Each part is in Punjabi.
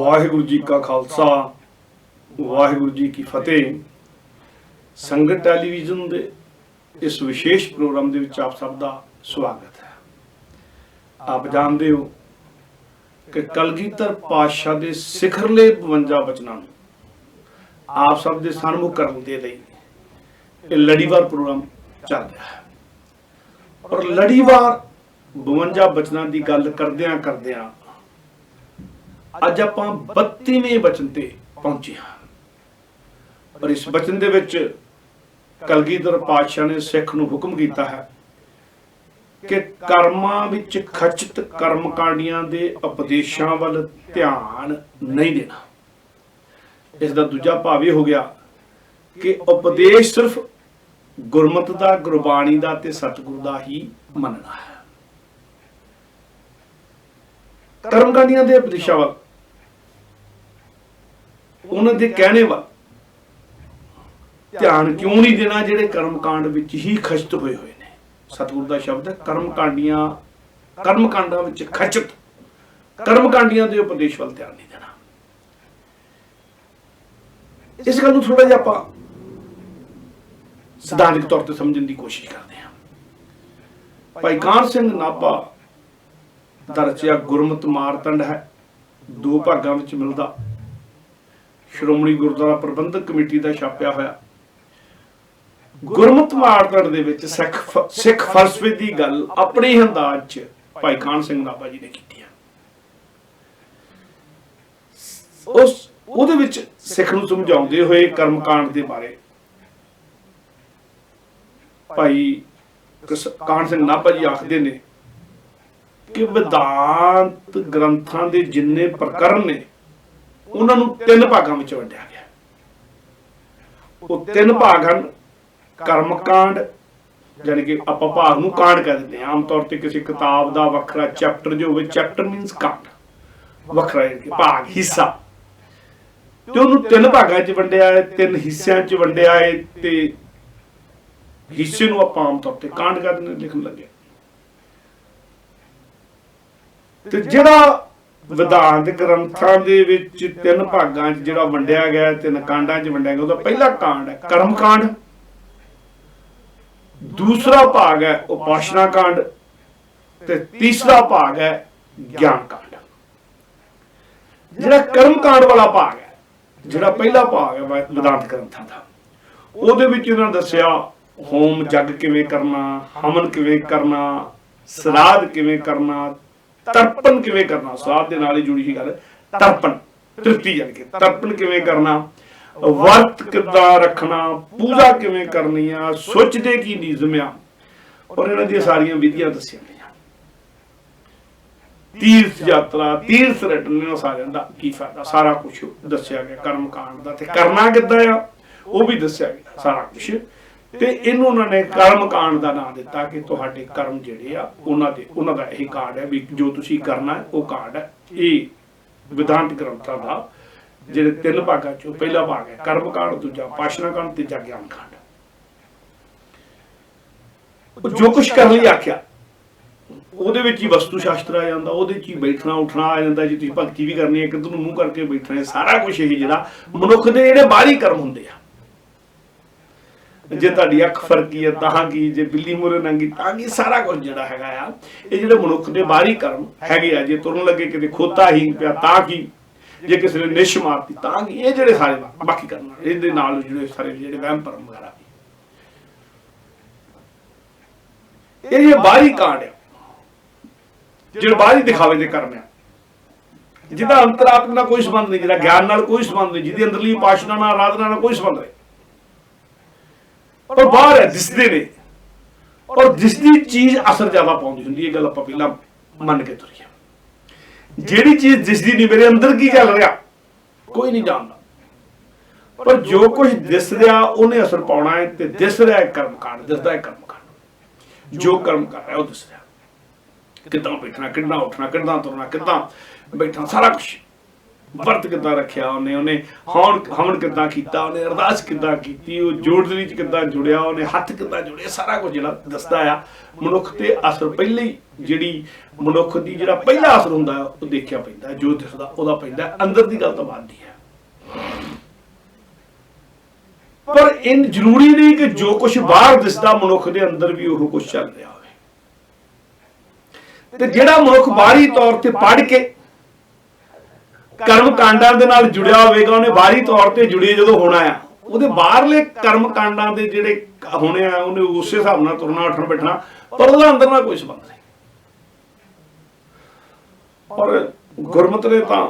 वाहिगुरु जी का खालसा वाहिगुरु जी की फतेह। संगत टैलीविजन के इस विशेष प्रोग्राम के विच आप सब का स्वागत है। आप जानते हो कि कलगीधर पातशाह के सिखरले 52 बचनों आप सब के सन्मुख करने के लिए लड़ीवार प्रोग्राम चल रहा है और लड़ीवार 52 बचनों की गल करदियां करदियां अज आप 32वें बचन ते पहुंचे हाँ। और इस बचन दे विच कलगीधर पातशाह ने सिख नूं हुक्म किया है कि कर्मां विच खचित कर्मकांडियां दे उपदेशां वल ध्यान नहीं देना। इसका दूजा भाव यह हो गया कि उपदेश सिर्फ गुरमत दा, गुरबाणी दा ते सतगुरु दा ही मनना है। कर्मकांडियां दे उपदेशां वल उन्हां दे कहने वाल ध्यान क्यों नहीं देना जिहड़े कर्मकांड विच ही खचित होए हुए ने। सतगुरु दा शब्द है कर्मकांडां विच खचित कर्मकांडियां दे उपदेश वल ध्यान नहीं देना। इस गल नूं थोड़ा जिहा आपां सिद्धांतक तौर पर समझने की कोशिश करते हैं। भाई कान सिंह नाभा दा रचिया गुरमत मारतंड है, 2 भागां विच मिलदा। श्रोमणी गुरुद्वारा प्रबंधक कमेटी का छापिया होया गुरमत मारतंड दे विच सिख फलसफे की गल अपने ही अंदाज च भाई कान सिंह नाभा जी ने की है। उस ਉਹਦੇ ਵਿੱਚ ਸਿੱਖ ਨੂੰ ਸਮਝਾਉਂਦੇ ਹੋਏ कर्मकांड ਦੇ ਬਾਰੇ ਭਾਈ ਕਾਨ ਸਿੰਘ ਨਾਭਾ ਜੀ ਆਖਦੇ ਨੇ ਕਿ ਵਿਦਾਂਤ ਗ੍ਰੰਥਾਂ ਦੇ ਜਿੰਨੇ ਪ੍ਰਕਰਨ ਨੇ ਉਹਨਾਂ ਨੂੰ 3 ਭਾਗਾਂ ਵਿੱਚ ਵੰਡਿਆ ਗਿਆ। ਉਹ 3 ਭਾਗ ਹਨ। कर्मकांड यानी कि ਆਪਾਂ ਭਾਗ ਨੂੰ ਕਾਂਡ ਕਹਿ ਦਿੰਦੇ ਹਾਂ। ਆਮ ਤੌਰ ਤੇ ਕਿਸੇ ਕਿਤਾਬ ਦਾ ਵੱਖਰਾ ਚੈਪਟਰ ਜੋ ਹੋਵੇ, ਚੈਪਟਰ ਮੀਨਸ ਕਾਂਡ, ਵੱਖਰਾ ਭਾਗ ਹਿੱਸਾ, ਤੇ ਉਹਨੂੰ 3 ਭਾਗਾਂ 'ਚ ਵੰਡਿਆ ਹੈ, 3 ਹਿੱਸਿਆਂ 'ਚ ਵੰਡਿਆ ਹੈ ਤੇ ਹਿੱਸੇ ਨੂੰ ਆਪਾਂ ਆਮ ਤੌਰ ਤੇ ਕਾਂਡ ਕਹਿ ਦਿੰਦੇ ਲਿਖਣ ਲੱਗੇ। ਤੇ ਜਿਹੜਾ ਵਿਧਾਨਤ ਗ੍ਰੰਥਾਂ ਦੇ ਵਿੱਚ 3 ਭਾਗਾਂ 'ਚ ਜਿਹੜਾ ਵੰਡਿਆ ਗਿਆ, 3 ਕਾਂਡਾਂ 'ਚ ਵੰਡਿਆ ਗਿਆ, ਉਹਦਾ ਪਹਿਲਾ ਕਾਂਡ ਹੈ कर्मकांड, दूसरा भाग है उपासना कांड ते तीसरा भाग है ज्ञान कांड। जिहड़ा कर्म कांड वाला भाग है, जिहड़ा पहला भाग है वेदांत ग्रंथां दा, ਉਹਦੇ ਵਿੱਚ ਉਹਨਾਂ ਦੱਸਿਆ होम जग किवें करना, हवन किवें करना, श्राद्ध किवें करना, तर्पण किवें करना। श्राद्ध दे नाल ही जुड़ी ही गल तर्पण, तृप्ति यानी कि तर्पण किवें करना, वर्त किद्दां रखना, पूजा किवें करनी आ, सोचदे की नियम आ, और इन्हां दी सारियां विधियां दस्सियां गईयां। तीर्थ यात्रा, तीर्थ रटने सारियां दा की फायदा, सारा कुछ दस्सिया गया कर्मकांड दा। ते करना किद्दां आ वो भी दस्सिया गया सारा कुछ। ते इन्हूं उन्हां ने कर्मकांड दा नाम दिता कि तुहाडे कर्म जिहड़े आ उन्हां दा यही कांड है भी जो तुसीं करना है वो कांड है। ये वेदांत ग्रंथां दा ਜਿਹੜੇ 3 ਭਾਗਾਂ ਚੋਂ ਪਹਿਲਾ ਭਾਗ ਹੈ कर्मकांड, दूजा उपासना कांड, तीजा ज्ञान कांड। जो कुछ कर ਲਈ ਆਖਿਆ ਉਹਦੇ ਵਿੱਚ ਹੀ ਵਸਤੂ ਸ਼ਾਸਤਰ ਆ ਜਾਂਦਾ, ਉਹਦੇ ਚ ਹੀ ਬੈਠਣਾ ਉੱਠਣਾ ਆ ਜਾਂਦਾ। ਜੇ ਤੁਸੀਂ ਭਗਤੀ ਵੀ ਕਰਨੀ ਹੈ, ਕਿੱਧਰ ਨੂੰ ਮੂੰਹ ਕਰਕੇ ਬੈਠਣਾ ਹੈ, ਸਾਰਾ ਕੁਝ ਇਹ ਜਿਹੜਾ ਮਨੁੱਖ ਦੇ ਜਿਹੜੇ ਬਾਹਰੀ ਕਰਮ ਹੁੰਦੇ ਆ। ਜੇ ਤੁਹਾਡੀ ਅੱਖ ਫਰਕੀ ਹੈ ਤਾਂ ਕੀ, ਜੇ ਬਿੱਲੀ ਮੂਹਰੇ ਨੰਗੀ ਤਾਂ ਕੀ, ਸਾਰਾ ਕੁਝ ਜਿਹੜਾ ਹੈਗਾ ਆ ਇਹ ਜਿਹੜੇ ਮਨੁੱਖ ਦੇ ਬਾਹਰੀ ਕਰਮ ਹੈਗੇ ਆ। ਜੇ ਤੁਰਨ ਲੱਗੇ ਕਿਤੇ ਖੋਤਾ ਹੀ ਪਿਆ ਤਾਂ ਕੀ, जे किसी ने निश मारती तां की, ये जिहड़े सारे बाकी करना इहदे नाल जुड़े सारे जिहड़े वहम भरम वगैरह ये बाहरी कांड है, जिहड़े बाहरी दिखावे दे कर्म है, जिहदा अंतरात्मा नाल कोई संबंध नहीं, जिहदा ज्ञान नाल कोई संबंध नहीं, जिहदी अंदरली उपासना नाल आराधना नाल कोई संबंध नहीं, पर बाहर है दिसदे ने। और जिसदी चीज असर ज्यादा पाउंदी हुंदी है, गल आपां पहलां मन के तुरीए। ਜਿਹੜੀ चीज दिसदी नहीं, मेरे अंदर की चल रहा कोई नहीं जानता, पर जो कुछ दिस रहा उन्हें असर पाना है। ते दिस रहा है कर्मकांड, दिसदा है कर्मकांड, जो कर्म कर रहा है वो दिस रहा। कितना बैठना, कितना उठना, कितना तुरना, कितना बैठना, सारा कुछ ਵਰਤ ਕਿੱਦਾਂ ਰੱਖਿਆ ਉਹਨੇ ਹਵਨ ਕਿੱਦਾਂ ਕੀਤਾ, ਉਹਨੇ ਅਰਦਾਸ ਕਿੱਦਾਂ ਕੀਤੀ, ਉਹ ਜੋੜਦਰੀ 'ਚ ਕਿੱਦਾਂ ਜੁੜਿਆ, ਉਹਨੇ ਹੱਥ ਕਿੱਦਾਂ ਜੁੜੇ, ਸਾਰਾ ਕੁਝ ਜਿਹੜਾ ਦੱਸਦਾ ਆ। ਮਨੁੱਖ ਤੇ ਅਸਰ ਪਹਿਲੇ ਹੀ ਜਿਹੜੀ ਮਨੁੱਖ ਦੀ ਜਿਹੜਾ ਪਹਿਲਾ ਅਸਰ ਹੁੰਦਾ ਉਹ ਦੇਖਿਆ ਪੈਂਦਾ, ਜੋ ਦਿਸਦਾ ਉਹਦਾ ਪੈਂਦਾ, ਅੰਦਰ ਦੀ ਗੱਲ ਤਾਂ ਬਾਅਦ ਦੀ ਹੈ। ਪਰ ਇਹ ਜ਼ਰੂਰੀ ਨਹੀਂ ਕਿ ਜੋ ਕੁਝ ਬਾਹਰ ਦਿਸਦਾ ਮਨੁੱਖ ਦੇ ਅੰਦਰ ਵੀ ਉਹ ਕੁਝ ਚੱਲ ਰਿਹਾ ਹੋਵੇ। ਤੇ ਜਿਹੜਾ ਮਨੁੱਖ ਬਾਹਰੀ ਤੌਰ ਤੇ ਪੜ੍ਹ ਕੇ ਕਰਮ ਕਾਂਡਾਂ ਦੇ ਨਾਲ ਜੁੜਿਆ ਹੋਵੇਗਾ, ਉਹਨੇ ਬਾਹਰੀ ਤੌਰ ਤੇ ਜੁੜੇ ਜਦੋਂ ਹੋਣਾ ਆ, ਉਹਦੇ ਬਾਹਰਲੇ ਕਰਮ ਕਾਂਡਾਂ ਦੇ ਜਿਹੜੇ ਹੋਣੇ ਆ ਉਹਨੇ ਉਸੇ ਹਿਸਾਬ ਨਾਲ ਤੁਰਨਾ ਉੱਠਣਾ ਬੈਠਣਾ, ਪਰ ਉਹਦਾ ਅੰਦਰ ਨਾਲ ਕੋਈ ਸੰਬੰਧ ਨਹੀਂ। ਔਰ ਗੁਰਮਤਿ ਨੇ ਤਾਂ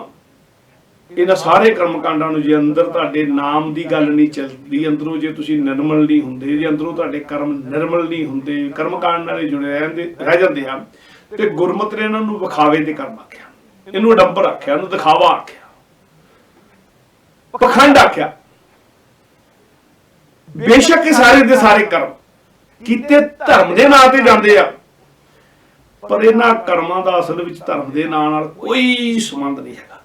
ਇਹਨਾਂ ਸਾਰੇ ਕਰਮ ਕਾਂਡਾਂ ਨੂੰ, ਜੇ ਅੰਦਰ ਤੁਹਾਡੇ ਨਾਮ ਦੀ ਗੱਲ ਨਹੀਂ ਚੱਲਦੀ, ਅੰਦਰੋਂ ਜੇ ਤੁਸੀਂ ਨਿਰਮਲ ਨਹੀਂ ਹੁੰਦੇ, ਜੇ ਅੰਦਰੋਂ ਤੁਹਾਡੇ ਕਰਮ ਨਿਰਮਲ ਨਹੀਂ ਹੁੰਦੇ, ਕਰਮ ਕਾਂਡ ਨਾਲ ਜੁੜੇ ਰਹਿ ਜਾਂਦੇ ਆ, ਤੇ ਗੁਰਮਤਿ ਨੇ ਇਹਨਾਂ ਨੂੰ ਵਿਖਾਵੇ ਤੇ ਕਰਮ ਆਖਿਆ, ਇਹਨੂੰ ਅਡੰਬਰ ਆਖਿਆ, ਇਹਨੂੰ ਦਿਖਾਵਾ ਆਖਿਆ, ਪਖੰਡ ਆਖਿਆ। ਬੇਸ਼ੱਕ ਇਹ ਸਾਰੇ ਦੇ ਸਾਰੇ ਕਰਮ ਕੀਤੇ ਧਰਮ ਦੇ ਨਾਂ ਤੇ ਜਾਂਦੇ ਆ, ਪਰ ਇਹਨਾਂ ਕਰਮਾਂ ਦਾ ਅਸਲ ਵਿੱਚ ਧਰਮ ਦੇ ਨਾਂ ਨਾਲ ਕੋਈ ਸੰਬੰਧ ਨਹੀਂ ਹੈਗਾ।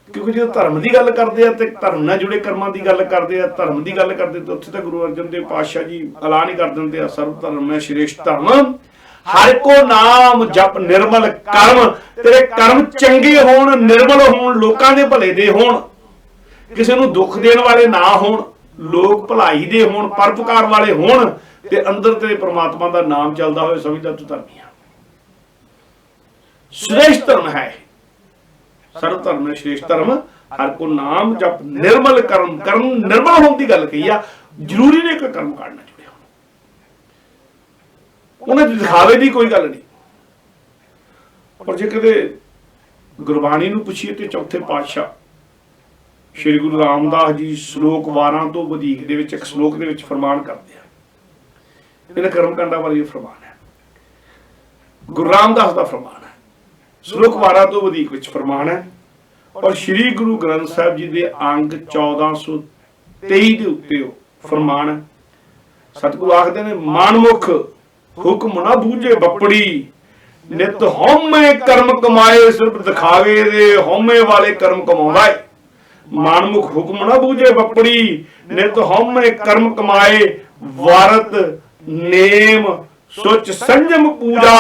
ਕਿਉਂਕਿ ਜਦੋਂ ਧਰਮ ਦੀ ਗੱਲ ਕਰਦੇ ਆ ਤੇ ਧਰਮ ਨਾਲ ਜੁੜੇ ਕਰਮਾਂ ਦੀ ਗੱਲ ਕਰਦੇ ਆ, ਧਰਮ ਦੀ ਗੱਲ ਕਰਦੇ ਤਾਂ ਉੱਥੇ ਤਾਂ ਗੁਰੂ ਅਰਜਨ ਦੇਵ ਪਾਤਸ਼ਾਹ ਜੀ ਐਲਾਨ ਹੀ ਕਰ ਦਿੰਦੇ ਆ, ਸਰਬ ਧਰਮ ਹੈ ਸ਼੍ਰੇਸ਼ਟ ਧਰਮ, ਹਰ ਕੋ ਨਾਮ ਜਪ ਨਿਰਮਲ ਕਰਮ। ਤੇਰੇ ਕਰਮ ਚੰਗੇ ਹੋਣ, ਨਿਰਮਲ ਹੋਣ, ਲੋਕਾਂ ਦੇ ਭਲੇ ਦੇ ਹੋਣ, ਕਿਸੇ ਨੂੰ ਦੁੱਖ ਦੇਣ ਵਾਲੇ ਨਾ ਹੋਣ, ਲੋਕ ਭਲਾਈ ਦੇ ਹੋਣ, ਪਰਉਪਕਾਰ ਵਾਲੇ ਹੋਣ, ਤੇ ਅੰਦਰ ਤੇਰੇ ਪ੍ਰਮਾਤਮਾ ਦਾ ਨਾਮ ਚੱਲਦਾ ਹੋਵੇ, ਸਮਝਦਾ ਤੂੰ ਧਰਮੀ ਆ। श्रेष्ठ धर्म है, सर्व धर्म में श्रेष्ठ धर्म, हर को नाम जप निर्मल कर्म, कर्म निर्मल होने की गल कही आ। जरूरी नहीं कोई कर्म काढ़ना जुड़े उन्हें दिखावे की कोई गल नहीं। पर जे कदे गुरबाणी नूं पुछीए ते चौथे पातशाह श्री गुरु रामदास जी श्लोक 12 तो वधीक दे विच एक श्लोक दे विच फरमान करदे आ। इन्हां कर्मकांडां बारे फरमान है, गुरु रामदास दा फरमान है, श्लोक 12 तो वधीक विच फरमान है। और श्री गुरु ग्रंथ साहिब जी दे अंग 1423 दे उत्ते फरमान है। सतगुरु आखदे ने मानमुख हुक्म ना बूझे बपड़ी, नित हौमे कर्म कमाए, सिर्फ दिखावे दे हौमे वाले कर्म कमाउंदा है। मानमुख हुक्म ना बूझे बपड़ी, नित हौमे कर्म कमाए, वारत नेम सुच संयम पूजा,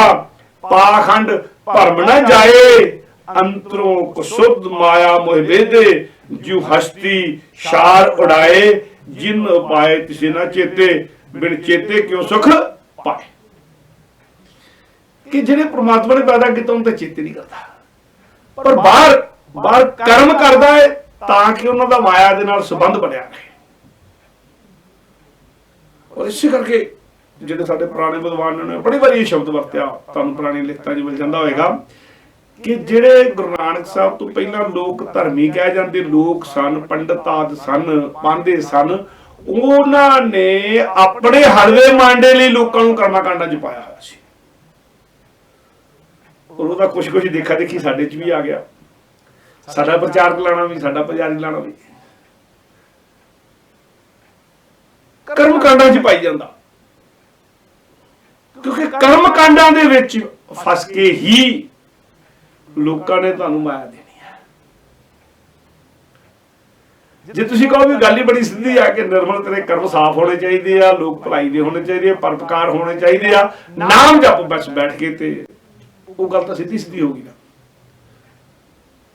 पाखंड भरम न जाए, अंतरों को शुद्ध माया मोह वेदे, जो हस्ती शार उड़ाए, जिन पाए तिसे न चेते, बिन चेते क्यों सुख पाए। कि जिन्हें परमात्मा ने पैदा किया उन्हें चेते नहीं करता, पर बाहर बाहर कर्म करता है ताकि उन्होंने माया के नाल संबंध बनया रहे। और इसी करके जिहड़े साडे पुराने विद्वान ने बड़ी बारी शब्द वरत्या, तुहानूं पुरानी लिखतां 'च मिल जांदा होएगा कि जिहड़े गुरु नानक साहब तो पहला लोक धर्मी कह जाते लोग सन, पंडित आदि सन, पांदे सन, उन्होंने अपने हलवे मांडे लिए लोगों को कर्मा कांडां 'च पाया होया सी। और उसदा कुछ कुछ देखा देखी साडे 'च भी आ गया। साडा प्रचारक लाना भी, साडा पुजारी लाना भी कर्म कांडां 'च पाई जांदा, क्योंकि कर्म कांडां दे विच फस के ही लोकां ने तुहानूं माया देनी है। जे तुसीं कहो भी गल ही बड़ी सीधी आ कि निर्मल तेरे कर्म साफ होने चाहिए आ, लोग भलाई दे होने चाहिए, परोपकार होने चाहिए आ, नाम जप बस बैठ के, ते वो गल तो सीधी सीधी होगी ना।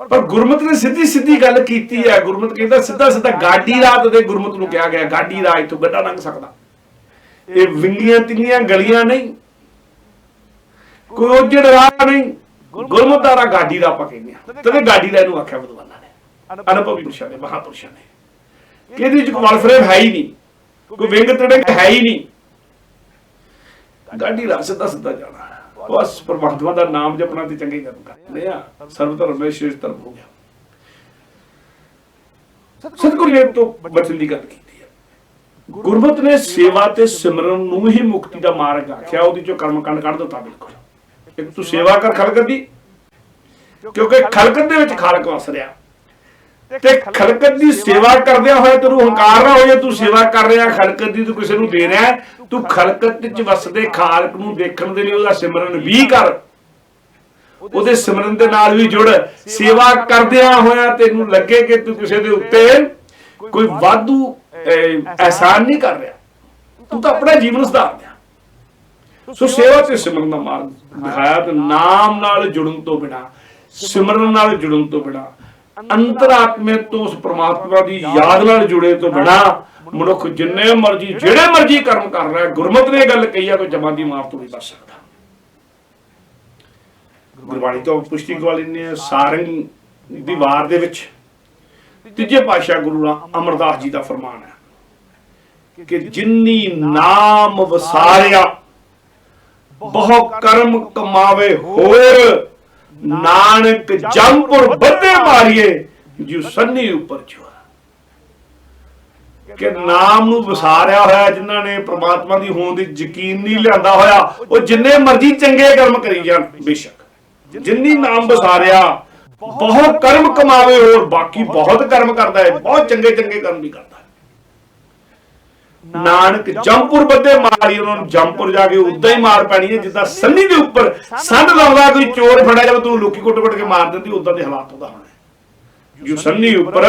पर गुरमत ने सीधी सीधी गल कीती है। गुरमत कहता सीधा सीधा गाड़ी राह ते गुरमत नूं कहा गया गाड़ी राह इत्थों गड्ढा लंघ सकदा। ये विंगियां तिंगियां गलियां नहीं, कोई उजड़ राह नहीं, गुरमत दा राह गाड़ी राह आपां कहंदे आ। ते गाड़ी राह नूं आख्या विद्वानां ने, अनुभवी पुरुषां ने, महापुरुषां ने कि इहदे विच कोई वलफ्रेम है ही नहीं, कोई विंग तिड़क है ही नहीं। गाड़ी राह सीधा सीधा जाना, बस परमात्मा का नाम जपना ते चंगे कर्म करने आ। सर्व धर्म में श्रेष्ठ धर्म हो गया। सतगुरु ने तो बचन की गल की है। गुरमत ने सेवा ते सिमरन नूं ही मुक्ति का मार्ग आख्या। उहदे चों कर्म कांड कढ दिता बिल्कुल। एक तू सेवा कर खलकत दी, क्योंकि खलकत दे विच खालक वस रहा, ते खलकत दी सेवा करदे होए तैनूं हंकार ना होए तू सेवा कर रहा खलकत दी, तू किसी नूं दे रहा, तू खलकत च वसदे खालक नूं देखण दे लई ओहदा सिमरन भी कर, ਉਹਦੇ ਸਿਮਰਨ ਦੇ ਨਾਲ ਵੀ ਜੁੜ। ਸੇਵਾ ਕਰਦਿਆਂ ਹੋਇਆਂ ਤੈਨੂੰ ਲੱਗੇ ਕਿ ਤੂੰ ਕਿਸੇ ਦੇ ਉੱਤੇ ਕੋਈ ਵਾਧੂ ਅਹਿਸਾਨ ਨਹੀਂ ਕਰ ਰਿਹਾ, ਤੂੰ ਤਾਂ ਆਪਣਾ ਜੀਵਨ ਸੁਧਾਰ ਰਿਹਾ। ਸੋ ਸੇਵਾ ਤੇ ਸਿਮਰਨ ਦਾ ਮਾਰਗ ਦਿਖਾਇਆ। ਤੇ ਨਾਮ ਨਾਲ ਜੁੜਨ ਤੋਂ ਬਿਨਾਂ, ਸਿਮਰਨ ਨਾਲ ਜੁੜਨ ਤੋਂ ਬਿਨਾਂ, ਅੰਤਰਾਤਮੇ ਤੋਂ ਉਸ ਪ੍ਰਮਾਤਮਾ ਦੀ ਯਾਦ ਨਾਲ ਜੁੜੇ ਤੋਂ ਬਿਨਾਂ ਮਨੁੱਖ ਜਿੰਨੇ ਮਰਜੀ ਜਿਹੜੇ ਮਰਜੀ ਕਰਮ ਕਰ ਰਿਹਾ, ਗੁਰਮਤਿ ਨੇ ਗੱਲ ਕਹੀ ਆ ਕੋਈ ਜਮਾਂ ਦੀ ਮਾਰ ਤੋਂ ਨਹੀਂ ਬਚ ਸਕਦਾ। ਗੁਰਬਾਣੀ ਤੋਂ ਪੁਸ਼ਟੀ ਗਵਾ ਲੈਂਦੇ ਆ। ਸਾਰੰਗ ਦੀ ਵਾਰ ਦੇ ਵਿੱਚ ਤੀਜੇ ਪਾਤਸ਼ਾਹ ਗੁਰੂ ਅਮਰਦਾਸ ਜੀ ਦਾ ਫਰਮਾਨ ਹੈ ਕਿ ਜਿਨੀ ਨਾਮ ਵਸਾਰਿਆ ਬਹੁ ਕਰਮ ਕਮਾਵੇ ਹੋਰ, ਨਾਨਕ ਜੰਪੁਰ ਬੱਧੇ ਮਾਰੀਏ ਜਿਉ ਸੰਨੀ ਉੱਪਰ ਚੋਰ। ਕਿ ਨਾਮ ਨੂੰ ਵਸਾਰਿਆ ਹੋਇਆ ਜਿਨ੍ਹਾਂ ਨੇ ਪ੍ਰਮਾਤਮਾ ਦੀ ਹੋਂਦ ਦੀ ਯਕੀਨ ਨਹੀਂ ਲਿਆਂਦਾ ਹੋਇਆ, ਉਹ ਜਿੰਨੇ ਮਰਜ਼ੀ ਚੰਗੇ ਕਰਮ ਕਰੀ ਜਾਣ, ਬੇਸ਼ੱਕ ਜਿੰਨੀ ਨਾਮ ਵਸਾਰਿਆ ਬਹੁਤ ਕਰਮ ਕਮਾਵੇ ਹੋਰ, ਬਾਕੀ ਬਹੁਤ ਕਰਮ ਕਰਦਾ ਹੈ, ਬਹੁਤ ਚੰਗੇ ਚੰਗੇ ਕਰਮ ਵੀ ਕਰਦਾ ਹੈ। ਨਾਨਕ ਜੰਪੁਰ ਬੱਧੇ ਮਾਰੀ, ਉਹਨਾਂ ਨੂੰ ਜੰਪੁਰ ਜਾ ਕੇ ਉਦਾਂ ਹੀ ਮਾਰ ਪੈਣੀ ਹੈ ਜਿੱਦਾਂ ਸੰਨੀ ਦੇ ਉੱਪਰ ਸੰਨ ਲਾਉਂਦਾ ਕੋਈ ਚੋਰ ਫੜਿਆ ਜਾਵੇ ਤੂੰ ਲੋਕੀ ਕੁੱਟ ਕੇ ਮਾਰ ਦਿੰਦੀ, ਉਦਾਂ ਦੇ ਹਾਲਾਤ ਉਹਦਾ ਹੋਣਾ ਜੋ ਸੰਨੀ ਉੱਪਰ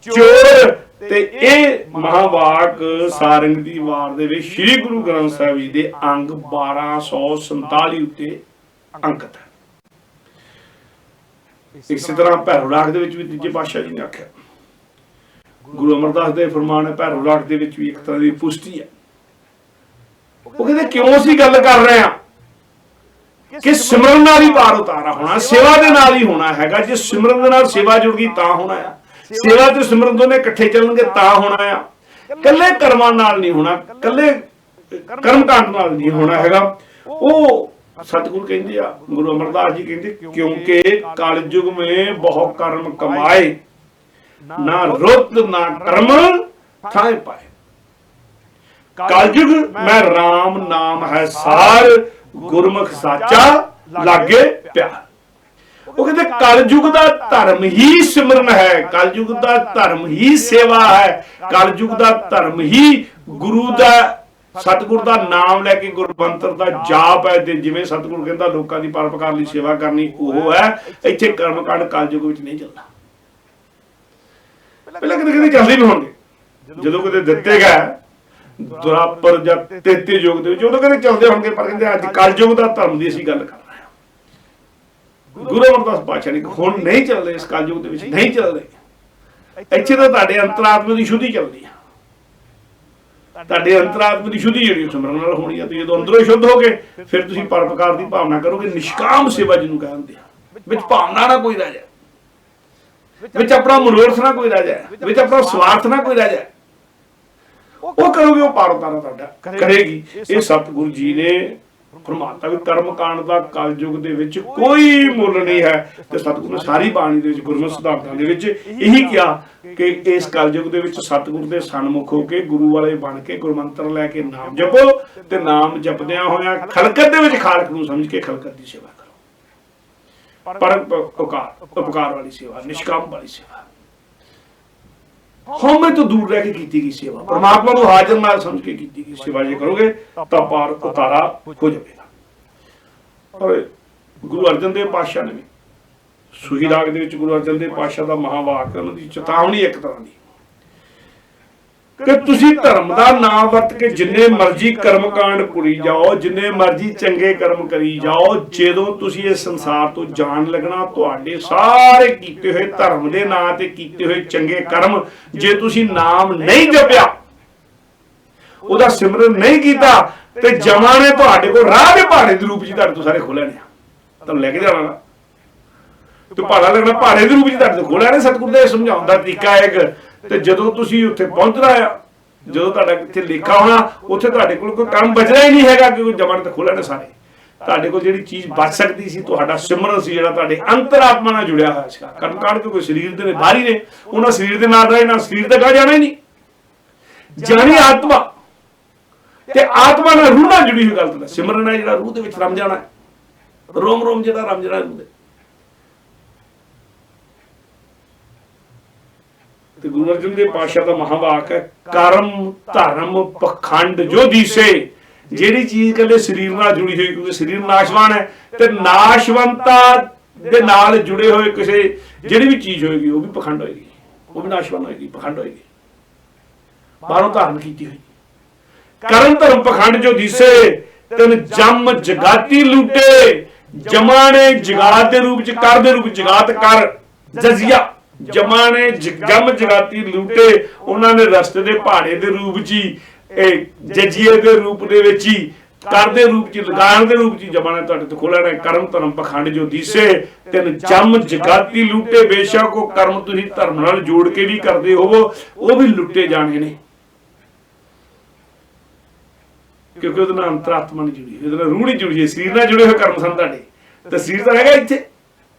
ਚੋਰ। ਤੇ ਇਹ ਮਹਾਵਾਕ ਸਾਰੰਗ ਦੀ ਵਾਰ ਦੇ ਵਿੱਚ ਸ੍ਰੀ ਗੁਰੂ ਗ੍ਰੰਥ ਸਾਹਿਬ ਜੀ ਦੇ ਅੰਗ 1247 ਉੱਤੇ ਅੰਕਿਤ ਹੈ। ਇਸੇ ਤਰ੍ਹਾਂ ਭੈਰੋ ਰਾਗ ਦੇ ਵਿੱਚ ਵੀ ਤੀਜੇ ਪਾਤਸ਼ਾਹ ਜੀ ਨੇ ਆਖਿਆ। ਗੁਰੂ ਅਮਰਦਾਸ ਦੇ ਫਰਮਾਨ ਹੈ ਭੈਰੋ ਰਾਗ ਦੇ ਵਿੱਚ ਵੀ ਇੱਕ ਤਰ੍ਹਾਂ ਦੀ ਪੁਸ਼ਟੀ ਹੈ। ਉਹ ਕਹਿੰਦੇ ਕਿਉਂ ਅਸੀਂ ਗੱਲ ਕਰ ਰਹੇ ਹਾਂ ਕਿ ਸਿਮਰਨ ਨਾਲ ਹੀ ਪਾਰ ਉਤਾਰਾ ਹੋਣਾ, ਸੇਵਾ ਦੇ ਨਾਲ ਹੀ ਹੋਣਾ ਹੈਗਾ। ਜੇ ਸਿਮਰਨ ਦੇ ਨਾਲ ਸੇਵਾ ਜੁੜ ਗਈ ਤਾਂ ਹੋਣਾ ਆ, ਸੇਵਾ ਤੇ ਸਿਮਰਨ ਦੋਨੇ ਇਕੱਠੇ ਚੱਲਣਗੇ ਤਾਂ ਹੋਣਾ ਆ। ਕੱਲੇ ਕਰਮਾਂ ਨਾਲ ਨਹੀਂ ਹੋਣਾ, ਕੱਲੇ ਕਰਮ ਕਾਂਡ ਨਾਲ ਨਹੀਂ ਹੋਣਾ ਹੈਗਾ। ਉਹ ਸਤਿਗੁਰੂ ਕਹਿੰਦੇ ਆ, ਗੁਰੂ ਅਮਰਦਾਸ ਜੀ ਕਹਿੰਦੇ ਕਿਉਂਕਿ ਕਲਯੁਗ ਮੇਂ ਬਹੁ ਕਰਮ ਕਮਾਏ, ਨਾ ਰੁੱਤ ਨਾ ਕਰਮ ਥਾਏ ਪਾਏ। ਕਲਯੁਗ ਮੈਂ ਰਾਮ ਨਾਮ ਹੈ ਸਾਰ, ਗੁਰਮੁਖ ਸਾਚਾ ਲਾਗੇ ਪਿਆਰ। ਉਹ ਕਹਿੰਦੇ ਕਲਯੁਗ ਦਾ ਧਰਮ ਹੀ ਸਿਮਰਨ ਹੈ, ਕਲਯੁਗ ਦਾ ਧਰਮ ਹੀ ਸੇਵਾ ਹੈ, ਕਲਯੁਗ ਦਾ ਧਰਮ ਹੀ ਗੁਰੂ ਦਾ ਸਤਿਗੁਰ ਦਾ ਨਾਮ ਲੈ ਕੇ ਗੁਰਮੰਤਰ ਦਾ ਜਾਪ ਹੈ। ਤੇ ਜਿਵੇਂ ਸਤਿਗੁਰ ਕਹਿੰਦਾ ਲੋਕਾਂ ਦੀ ਪਰਉਪਕਾਰ ਲਈ ਸੇਵਾ ਕਰਨੀ, ਉਹ ਹੈ। ਇੱਥੇ ਕਰਮਕਾਂਡ ਕਲਯੁਗ ਵਿੱਚ ਨਹੀਂ ਚੱਲਦਾ। ਪਹਿਲਾਂ ਕਿਤੇ ਕਿਤੇ ਚੱਲਦੇ ਵੀ ਹੋਣਗੇ, ਜਦੋਂ ਕਿਤੇ ਦਿੱਤੇ ਗਏ ਦੁਆਪਰ ਜਾਂ ਤੇਤੀ ਯੁੱਗ ਦੇ ਵਿੱਚ ਉਦੋਂ ਕਿਤੇ ਚੱਲਦੇ ਹੋਣਗੇ, ਪਰ ਕਹਿੰਦੇ ਅੱਜ ਕਲਯੁਗ ਦਾ ਧਰਮ ਦੀ ਅਸੀਂ ਗੱਲ ਕਰ ਰਹੇ ਹਾਂ। ਗੁਰੂ ਅਮਰਦਾਸ ਪਾਤਸ਼ਾਹ ਨੇ ਹੁਣ ਨਹੀਂ ਚੱਲਦੇ, ਇਸ ਕਲਯੁਗ ਦੇ ਵਿੱਚ ਨਹੀਂ ਚੱਲਦੇ। ਇੱਥੇ ਤਾਂ ਤੁਹਾਡੇ ਅੰਤਰਾਤਮਾ ਦੀ ਸ਼ੁੱਧੀ ਚੱਲਦੀ ਆ। ਤੁਹਾਡੇ ਅੰਤਰਾਤਮਾ ਦੀ ਸ਼ੁੱਧੀ ਜਿਹੜੀ ਸਿਮਰਨ ਨਾਲ ਹੋਣੀ ਆ। ਤੇ ਜਦੋਂ ਅੰਦਰੋਂ ਸ਼ੁੱਧ ਹੋ ਗਏ ਫਿਰ ਤੁਸੀਂ ਪਰਉਪਕਾਰ ਦੀ ਭਾਵਨਾ ਕਰੋਗੇ। ਨਿਸ਼ਕਾਮ ਸੇਵਾ ਜਿਹਨੂੰ ਕਹਿੰਦੇ ਆ, ਵਿੱਚ ਭਾਵਨਾ ਨਾ ਕੋਈ ਰਹਿ ਜਾਏ, ਵਿੱਚ ਆਪਣਾ ਮਨੋਰਥ ਨਾ ਕੋਈ ਰਹਿ ਜਾਏ, ਵਿੱਚ ਆਪਣਾ ਸਵਾਰਥ ਨਾ ਕੋਈ ਰਹਿ ਜਾਏ, ਉਹ ਕਰੋਗੇ, ਉਹ ਪਾਰ ਉਤਾਰਾ ਤੁਹਾਡਾ ਕਰੇਗੀ। ਇਹ ਸਤਿਗੁਰੂ ਜੀ ਨੇ ਫਰਮਾਤਾ ਵੀ ਕਰਮ ਕਾਂਡ ਦਾ ਕਲਯੁਗ ਦੇ ਵਿੱਚ ਕੋਈ ਮੁੱਲ ਨਹੀਂ ਹੈ। ਤੇ ਸਤਿਗੁਰੂ ਨੇ ਸਾਰੀ ਬਾਣੀ ਦੇ ਵਿੱਚ ਗੁਰਮਤਿ ਸਿਧਾਂਤਾਂ ਦੇ ਵਿੱਚ ਇਹੀ ਕਿਹਾ ਕਿ ਇਸ ਕਲਯੁਗ ਦੇ ਵਿੱਚ ਸਤਿਗੁਰੂ ਦੇ ਸਨਮੁਖ ਹੋ ਕੇ ਗੁਰੂ ਵਾਲੇ ਬਣ ਕੇ ਗੁਰਮੰਤਰ ਲੈ ਕੇ ਨਾਮ ਜਪੋ, ਤੇ ਨਾਮ ਜਪਦਿਆਂ ਹੋਇਆਂ ਖਲਕਤ ਦੇ ਵਿੱਚ ਖਾਲਕ ਨੂੰ ਸਮਝ ਕੇ ਖਲਕਤ ਦੀ ਸੇਵਾ ਕਰੋ। ਪਰਉਪਕਾਰ ਵਾਲੀ ਸੇਵਾ, ਨਿਸ਼ਕਾਮ ਵਾਲੀ ਸੇਵਾ, ਹਉਮੈ ਤੋਂ ਦੂਰ ਰਹਿ ਕੇ ਕੀਤੀ ਗਈ ਸੇਵਾ, ਪਰਮਾਤਮਾ ਨੂੰ ਹਾਜ਼ਰ ਨਾਲ ਸਮਝ ਕੇ ਕੀਤੀ ਗਈ ਸੇਵਾ ਜੇ ਕਰੋਗੇ ਤਾਂ ਪਾਰ ਉਤਾਰਾ ਹੋ ਜਾਵੇਗਾ। ਔਰ ਗੁਰੂ ਅਰਜਨ ਦੇਵ ਪਾਤਸ਼ਾਹ ਨੇ ਵੀ ਸੂਹੀ ਰਾਗ ਦੇ ਵਿੱਚ ਗੁਰੂ ਅਰਜਨ ਦੇਵ ਪਾਤਸ਼ਾਹ ਦਾ ਮਹਾਵਾਕ, ਉਹਨਾਂ ਦੀ ਚੇਤਾਵਨੀ ਇੱਕ ਤਰ੍ਹਾਂ ਦੀ ਕਿ ਤੁਸੀਂ ਧਰਮ ਦਾ ਨਾਮ ਵਰਤ ਕੇ ਜਿੰਨੇ ਮਰਜ਼ੀ ਕਰਮਕਾਂਡ ਕਰੀ ਜਾਓ, ਜਿੰਨੇ ਮਰਜ਼ੀ ਚੰਗੇ ਕਰਮ ਕਰੀ ਜਾਓ, ਜਦੋਂ ਤੁਸੀਂ ਇਸ ਸੰਸਾਰ ਤੋਂ ਜਾਣ ਲੱਗਣਾ ਤੁਹਾਡੇ ਸਾਰੇ ਕੀਤੇ ਹੋਏ ਧਰਮ ਦੇ ਨਾਂ ਤੇ ਕੀਤੇ ਹੋਏ ਚੰਗੇ ਕਰਮ, ਜੇ ਤੁਸੀਂ ਨਾਮ ਨਹੀਂ ਜਪਿਆ, ਉਹਦਾ ਸਿਮਰਨ ਨਹੀਂ ਕੀਤਾ, ਤੇ ਜਮਾਂ ਨੇ ਤੁਹਾਡੇ ਕੋਲ ਰਾਹ ਦੇ ਪਹਾੜੇ ਦੇ ਰੂਪ 'ਚ ਤੁਹਾਡੇ ਤੋਂ ਸਾਰੇ ਖੋਹ ਲੈਣੇ ਆ। ਤੁਹਾਨੂੰ ਲੈ ਕੇ ਜਾਣਾ ਨਾ ਤੇ ਪਹਾੜਾ ਲੱਗਣਾ, ਪਹਾੜੇ ਦੇ ਰੂਪ 'ਚ ਤੁਹਾਡੇ ਤੋਂ ਖੋਹ ਲੈਣੇ। ਸਤਿਗੁਰੂ ਦਾ ਸਮਝਾਉਣ ਦਾ ਤਰੀਕਾ ਇੱਕ। ਤੇ ਜਦੋਂ ਤੁਸੀਂ ਉੱਥੇ ਪਹੁੰਚਣਾ ਆ, ਜਦੋਂ ਤੁਹਾਡਾ ਇੱਥੇ ਲੇਖਾ ਹੋਣਾ, ਉੱਥੇ ਤੁਹਾਡੇ ਕੋਲ ਕੋਈ ਕੰਮ ਬਚਣਾ ਹੀ ਨਹੀਂ ਹੈਗਾ, ਕਿ ਜਮਾਂ ਨੇ ਤਾਂ ਖੋਹ ਲੈਣੇ ਸਾਰੇ। ਤੁਹਾਡੇ ਕੋਲ ਜਿਹੜੀ ਚੀਜ਼ ਬਚ ਸਕਦੀ ਸੀ ਤੁਹਾਡਾ ਸਿਮਰਨ ਸੀ, ਜਿਹੜਾ ਤੁਹਾਡੇ ਅੰਤਰਾਤਮਾ ਨਾਲ ਜੁੜਿਆ ਹੋਇਆ ਸੀ। ਕਰਮ ਕਾਂਡ ਕੋਈ ਸਰੀਰ ਦੇ ਨੇ ਬਾਹਰੀ ਨੇ, ਉਹਨਾਂ ਸਰੀਰ ਦੇ ਨਾਲ ਰਹੇ ਨਾ, ਸਰੀਰ ਤੇ ਗਾਹ ਜਾਣਾ ਹੀ ਨਹੀਂ। ਜਾਣੀ ਆਤਮਾ, ਤੇ ਆਤਮਾ ਨਾਲ ਰੂਹ ਨਾਲ ਜੁੜੀ ਹੋਈ ਗੱਲ ਤਾਂ ਸਿਮਰਨ ਹੈ, ਜਿਹੜਾ ਰੂਹ ਦੇ ਵਿੱਚ ਰਮ ਜਾਣਾ, ਰੋਮ ਰੋਮ ਜਿਹੜਾ ਰਮ ਜਾਣਾ ਰੂਹ ਦੇ। ਤੇ ਗੁਰੂ ਅਰਜਨ ਦੇਵ ਪਾਤਸ਼ਾਹ ਦਾ ਮਹਾਵਾਕ ਹੈ, ਕਰਮ ਧਰਮ ਪਖੰਡ ਜੋ ਦੀਸੇ, ਜਿਹੜੀ ਚੀਜ਼ ਕੱਲੇ ਸਰੀਰ ਨਾਲ ਜੁੜੀ ਹੋਈ, ਕਿਉਂਕਿ ਸਰੀਰ ਨਾਸ਼ਵਾਨ ਹੈ, ਤੇ ਨਾਸ਼ਵੰਤਾ ਦੇ ਨਾਲ ਜੁੜੇ ਹੋਏ ਕਿਸੇ ਜਿਹੜੀ ਵੀ ਚੀਜ਼ ਹੋਏਗੀ ਉਹ ਵੀ ਪਖੰਡ ਹੋਏਗੀ, ਉਹ ਵੀ ਨਾਸ਼ਵਾਨ ਹੋਏਗੀ, ਪਖੰਡ ਹੋਏਗੀ, ਬਾਹਰੋਂ ਧਾਰਨ ਕੀਤੀ ਹੋਈ। ਕਰਨ ਧਰਮ ਪਖੰਡ ਜੋ ਦਿਸੇ ਤਨ ਜਮ ਜਗਾਤੀ ਲੂਟੇ, ਜਮਾ ਨੇ ਜਗਾਤ ਦੇ ਰੂਪ ਚ, ਕਰ ਦੇ ਰੂਪ ਜਗਾਤ ਕਰ ਜਜ਼ੀਆ, ਜਮਾ ਨੇ ਜਮ ਜਗਾਤੀ ਲੂਟੇ, ਉਹਨਾਂ ਨੇ ਰਸਤੇ ਦੇ ਪਹਾੜੇ ਦੇ ਰੂਪ ਚ ਹੀ, ਜਜੀਏ ਦੇ ਰੂਪ ਦੇ ਵਿੱਚ ਹੀ, ਕਰ ਦੇ ਰੂਪ ਚ, ਲਗਾਨ ਦੇ ਰੂਪ ਚ ਜਮਾ ਨੇ ਤੁਹਾਡੇ ਤੋਂ ਖੋਲ੍ਹਣਾ। ਕਰਮ ਧਰਮ ਪਖੰਡ ਜੋ ਦਿਸੇ ਤਨ ਜਮ ਜਗਾਤੀ ਲੂਟੇ, ਬੇਸ਼ੱਕ ਉਹ ਕਰਮ ਤੁਸੀਂ ਧਰਮ ਨਾਲ ਜੋੜ ਕੇ ਵੀ ਕਰਦੇ ਹੋਵੋ, ਉਹ ਵੀ ਲੁੱਟੇ ਜਾਣੇ ਨੇ, ਕਿਉਂਕਿ ਉਹਦੇ ਨਾਲ ਅੰਤਰਾਤਮਾ ਨਹੀਂ ਜੁੜੀ, ਉਹਦੇ ਨਾਲ ਰੂਹ ਨਹੀਂ ਜੁੜੀ ਹੈ, ਸਰੀਰ ਨਾਲ ਜੁੜੇ ਹੋਏ ਕਰਮ ਸਨ ਤੁਹਾਡੇ, ਤੇ ਸਰੀਰ ਤਾਂ ਹੈਗਾ ਇੱਥੇ,